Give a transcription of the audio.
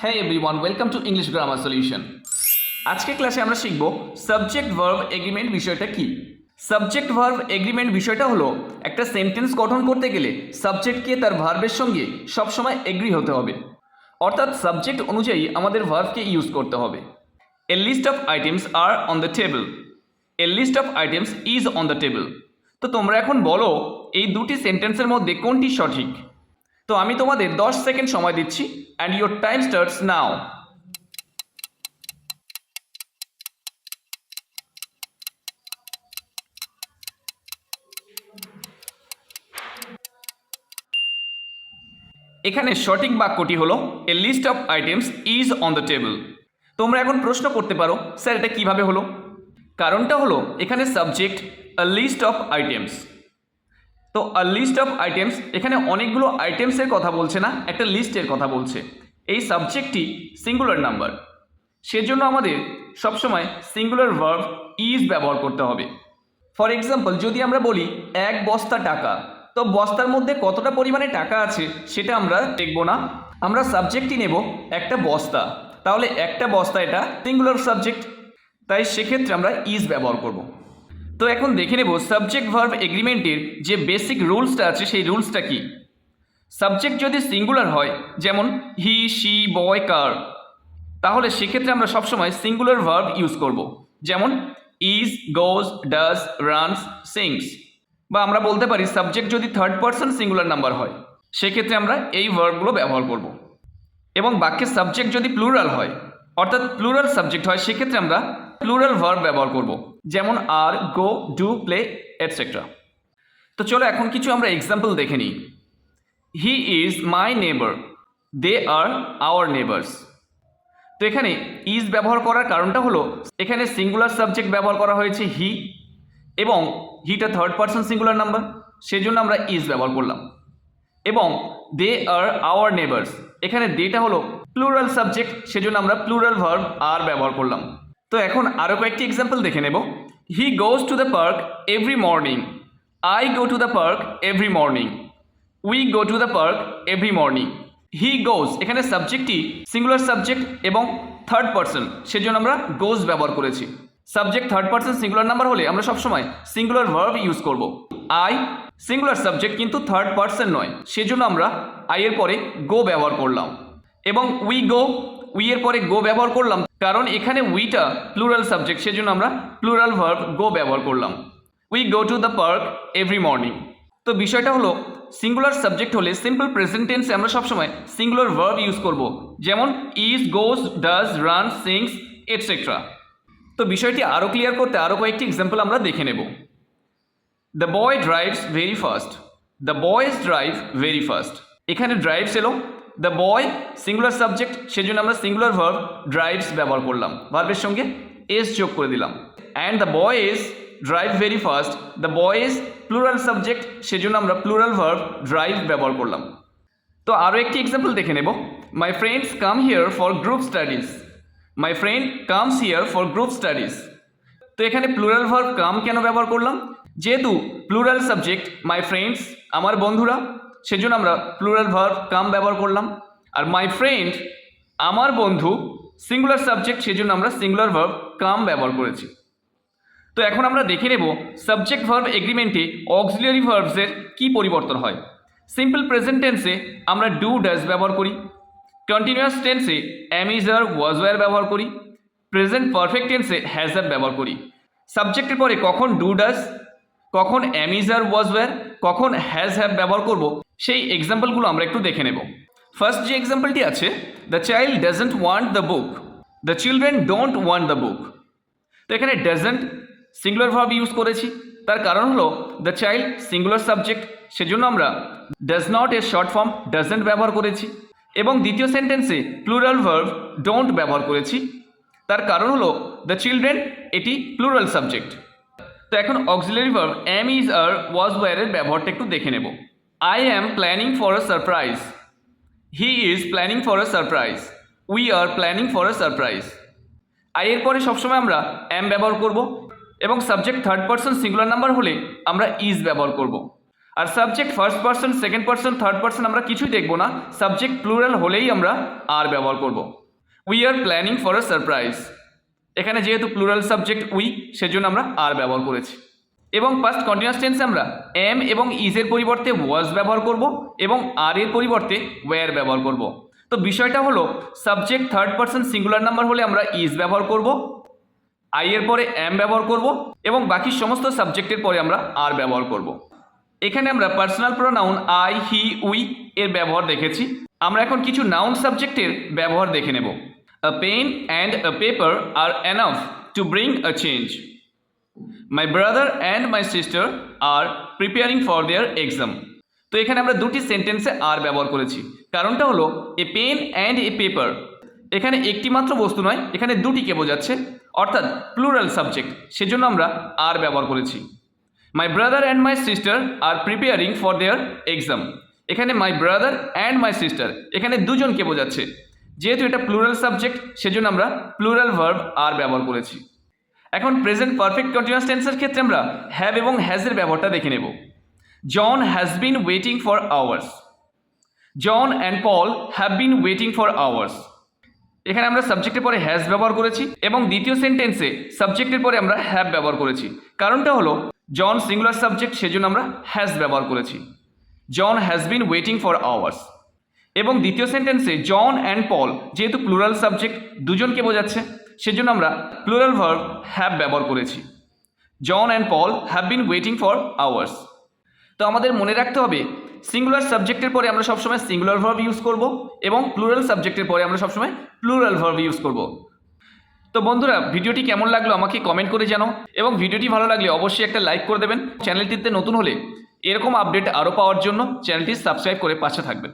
Hey everyone, welcome to English Grammar Solution. আজকে ক্লাসে আমরা শিখব সাবজেক্ট ভার্ব এগ্রিমেন্ট বিষয়টা কি। সাবজেক্ট ভার্ব এগ্রিমেন্ট বিষয়টা হলো একটা সেন্টেন্স গঠন করতে গেলে সাবজেক্টকে তার ভার্বের সঙ্গে সবসময় এগ্রি হতে হবে, অর্থাৎ সাবজেক্ট অনুযায়ী আমাদের ভার্বকে ইউজ করতে হবে। A list of items are on the table, a list of items is on the table. তো তোমরা এখন বলো এই দুটি সেন্টেন্সের মধ্যে কোনটি সঠিক। তো আমি তোমাদের 10 সেকেন্ড সময় দিচ্ছি and your time starts now. এখানে সঠিক বাক্যটি হলো a list of items is on the table. তোমরা এখন প্রশ্ন করতে পারো, স্যার এটা কিভাবে হলো? কারণটা হলো এখানে subject a list of items. তো আ লিস্ট অফ আইটেমস এখানে অনেকগুলো আইটেমসের কথা বলছে না, একটা লিস্টের কথা বলছে। এই সাবজেক্টটি সিঙ্গুলার নাম্বার, সেজন্য আমাদের সবসময় সিঙ্গুলার ভার্ব ইজ ব্যবহার করতে হবে। ফর এক্সাম্পল, যদি আমরা বলি 1 বস্তা টাকা, তো বস্তার মধ্যে কতটা পরিমাণে টাকা আছে সেটা আমরা দেখব না, আমরা সাবজেক্টই নেব একটা বস্তা। তাহলে একটা বস্তা এটা সিঙ্গুলার সাবজেক্ট, তাই সেক্ষেত্রে আমরা ইজ ব্যবহার করব। তো এখন দেখে নেব সাবজেক্ট ভার্ব এগ্রিমেন্টের যে বেসিক রুলসটা আছে সেই রুলসটা কি। সাবজেক্ট যদি সিঙ্গুলার হয়, যেমন হি, শি, বয়, কার, তাহলে সেক্ষেত্রে আমরা সবসময় সিঙ্গুলার ভার্ব ইউজ করব, যেমন is, goes, does, runs, sings. বা আমরা বলতে পারি সাবজেক্ট যদি থার্ড পারসন সিঙ্গুলার নাম্বার হয়, সেক্ষেত্রে আমরা এই ভার্বগুলো ব্যবহার করব। এবং বাক্যের সাবজেক্ট যদি প্লুরাল হয়, অর্থাৎ প্লুরাল সাবজেক্ট হয়, সেক্ষেত্রে আমরা প্লুরাল ভার্ব ব্যবহার করব, যেমন আর, গো, ডু, প্লে, এটসেট্রা। তো চলো এখন কিছু আমরা এক্সাম্পল দেখে নিই। হি ইজ মাই নেবার, দে আর আওয়ার নেবার্স। তো এখানে ইজ ব্যবহার করার কারণটা হলো এখানে সিঙ্গুলার সাবজেক্ট ব্যবহার করা হয়েছে হি, এবং হিটা থার্ড পারসন সিঙ্গুলার নাম্বার, সেজন্য আমরা ইজ ব্যবহার করলাম। এবং দে আর আওয়ার নেবার্স, এখানে দেটা হলো প্লুরাল সাবজেক্ট, সেজন্য আমরা প্লুরাল ভার্ব আর ব্যবহার করলাম। তো এখন আরও কয়েকটি এক্সাম্পল দেখে নেব। He goes to the park every morning, I go to the park every morning, we go to the park every morning. He goes, এখানে সাবজেক্টটি সিঙ্গুলার সাবজেক্ট এবং থার্ড পারসন, সেজন্য আমরা গোজ ব্যবহার করেছি। Subject third person singular number হলে আমরা সবসময় সিঙ্গুলার ভার্ব ইউজ করব। আই সিঙ্গুলার সাবজেক্ট কিন্তু থার্ড পারসন নয়, সেজন্য আমরা আই এর পরে গো ব্যবহার করলাম। এবং উই গো, উই এর পরে গো ব্যবহার করলাম কারণ এখানে উইটা প্লুরাল সাবজেক্ট, সেজন্য আমরা প্লুরাল ভার্ব গো ব্যবহার করলাম। We go to the park every morning. তো বিষয়টা হলো সিঙ্গুলার সাবজেক্ট হলে সিম্পল প্রেজেন্ট টেন্সে আমরা সবসময় সিঙ্গুলার ভার্ব ইউজ করব, যেমন is, goes, does, run, sings, etcetera. তো বিষয়টি আরও ক্লিয়ার করতে আরও কয়েকটি এক্সাম্পল আমরা দেখে নেব। The boy drives very fast, the boys drive very fast. এখানে ড্রাইভস এলো, দ্য বয় সিঙ্গুলার সাবজেক্ট, সেজন্য আমরা সিঙ্গুলার ভার্ব ড্রাইভস ব্যবহার করলাম, ভার্বের সঙ্গে এস যোগ করে দিলাম। And the boys drive very fast, the boys plural subject, সেজন্য আমরা প্লুরাল ভার্ব ড্রাইভ ব্যবহার করলাম। তো আরও একটি এক্সাম্পল দেখে নেব। My friends come here for group studies, my friend comes here for group studies. তো এখানে প্লুরাল ভার্ব কাম কেন ব্যবহার করলাম? যেহেতু প্লুরাল সাবজেক্ট মাই ফ্রেন্ডস আমার বন্ধুরা, সেজন্য আমরা প্লুরাল ভার্ব কাম ব্যবহার করলাম। আর মাই ফ্রেন্ড আমার বন্ধু সিঙ্গুলার সাবজেক্ট, সেজন্য আমরা সিঙ্গুলার ভার্ব কাম ব্যবহার করেছি। তো এখন আমরা দেখে নেব সাবজেক্ট ভার্ব এগ্রিমেন্টে অক্সিলিয়ারি ভার্বসের কি পরিবর্তন হয়। সিম্পল প্রেজেন্ট টেন্সে আমরা ডু, ডাজ ব্যবহার করি। কন্টিনিউয়াস টেন্সে অ্যাম, ইজ, আর, ওয়াজ, ওয়্যার ব্যবহার করি। প্রেজেন্ট পারফেক্ট টেন্সে হ্যাজ, হ্যাভ ব্যবহার করি। সাবজেক্টের পরে কখন ডু, ডাজ, কখন অ্যাম, ইজ, আর, ওয়াজ, ওয়্যার, কখন হ্যাজ, হ্যাভ ব্যবহার করব, সেই এক্সাম্পলগুলো আমরা একটু দেখে নেব। ফার্স্ট যে এক্সাম্পলটি আছে, the child doesn't want the book, the children don't want the book. তো এখানে ডাজন্ট সিঙ্গুলার ভার্ব ইউজ করেছি, তার কারণ হলো দ্য চাইল্ড সিঙ্গুলার সাবজেক্ট, সেজন্য আমরা ডাজ নট এর শর্ট ফর্ম ডাজন্ট ব্যবহার করেছি। এবং দ্বিতীয় সেন্টেন্সে প্লুরাল ভার্ব ডোন্ট ব্যবহার করেছি, তার কারণ হলো দ্য চিলড্রেন এটি প্লুরাল সাবজেক্ট। তো এখন auxiliary verb am, is, are, was, ওয়্যারের ব্যবহারটা একটু দেখে নেব। I am planning for a surprise, he is planning for a surprise, we are planning for a surprise. I এর পরে সবসময় আমরা অ্যাম ব্যবহার করব, এবং subject third person singular number হলে আমরা ইজ ব্যবহার করব। আর subject first person, second person, third person আমরা কিছুই দেখবো না, সাবজেক্ট প্লুরাল হলেই আমরা আর ব্যবহার করব। We are planning for a surprise, এখানে যেহেতু প্লুরাল সাবজেক্ট উই, সেজন্য আমরা আর ব্যবহার করেছি। এবং পাস্ট কন্টিনিউয়াস টেন্সে আমরা এম এবং ইজের পরিবর্তে ওয়াজ ব্যবহার করব এবং আর এর পরিবর্তে ওয়্যার ব্যবহার করব। তো বিষয়টা হলো subject third person singular number হলে আমরা ইজ ব্যবহার করব, আই এর পরে এম ব্যবহার করব এবং বাকি সমস্ত সাবজেক্টের পরে আমরা আর ব্যবহার করব। এখানে আমরা personal pronoun I, he, we এর ব্যবহার দেখেছি। আমরা এখন কিছু নাউন সাবজেক্টের ব্যবহার দেখে নেব। A pen and a paper are enough to bring a change. My brother and my sister are preparing for their exam. তো এখানে আমরা দুটি সেন্টেন্সে আর ব্যবহার করেছি। কারণটা হলো a pen and a paper, এখানে একটি মাত্র বস্তু নয়, এখানে দুটিকে বোঝাচ্ছে, অর্থাৎ প্লুরাল সাবজেক্ট, সেজন্য আমরা আর ব্যবহার করেছি। My brother and my sister are preparing for their exam, এখানে my brother and my sister, এখানে দুজনকে বোঝাচ্ছে। যেহেতু এটা প্লুরাল সাবজেক্ট, সেজন্য আমরা প্লুরাল ভার্ব আর ব্যবহার করেছি। এখন প্রেজেন্ট পারফেক্ট কন্টিনিউয়াস টেন্সের ক্ষেত্রে আমরা হ্যাভ এবং হ্যাজের ব্যবহারটা দেখে নেব। John has been waiting for hours. John and Paul have been waiting for hours, এখানে আমরা সাবজেক্টের পরে হ্যাজ ব্যবহার করেছি এবং দ্বিতীয় সেন্টেন্সে সাবজেক্টের পরে আমরা হ্যাভ ব্যবহার করেছি। কারণটা হলো জন সিঙ্গুলার সাবজেক্ট, সেজন্য আমরা হ্যাজ ব্যবহার করেছি। John has been waiting for hours. এবং দ্বিতীয় সেন্টেন্সে জন অ্যান্ড পল যেহেতু প্লুরাল সাবজেক্ট, দুজনকে বোঝাচ্ছে, সেজন্য আমরা প্লুরাল ভার্ব হ্যাভ ব্যবহার করেছি। John and Paul have been waiting for hours. তো আমাদের মনে রাখতে হবে সিঙ্গুলার সাবজেক্টের পরে আমরা সবসময় সিঙ্গুলার ভার্ব ইউজ করব এবং প্লুরাল সাবজেক্টের পরে আমরা সবসময় প্লুরাল ভার্ব ইউজ করব। তো বন্ধুরা, ভিডিওটি কেমন লাগলো আমাকে কমেন্ট করে জানাও এবং ভিডিওটি ভালো লাগলে অবশ্যই একটা লাইক করে দেবেন। চ্যানেলটিতে নতুন হলে এরকম আপডেট আরও পাওয়ার জন্য চ্যানেলটি সাবস্ক্রাইব করে পাশে থাকবেন।